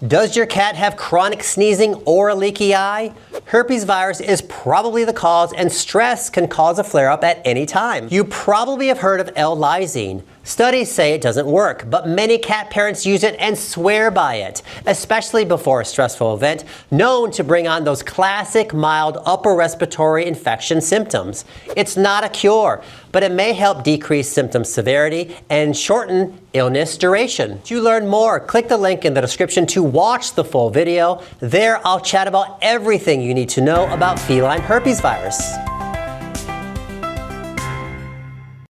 Does your cat have chronic sneezing or a leaky eye? Herpes virus is probably the cause, and stress can cause a flare-up at any time. You probably have heard of L-Lysine. Studies say it doesn't work, but many cat parents use it and swear by it, especially before a stressful event, known to bring on those classic mild upper respiratory infection symptoms. It's not a cure, but it may help decrease symptom severity and shorten illness duration. To learn more, click the link in the description to watch the full video. There, I'll chat about everything you need to know about feline herpes virus.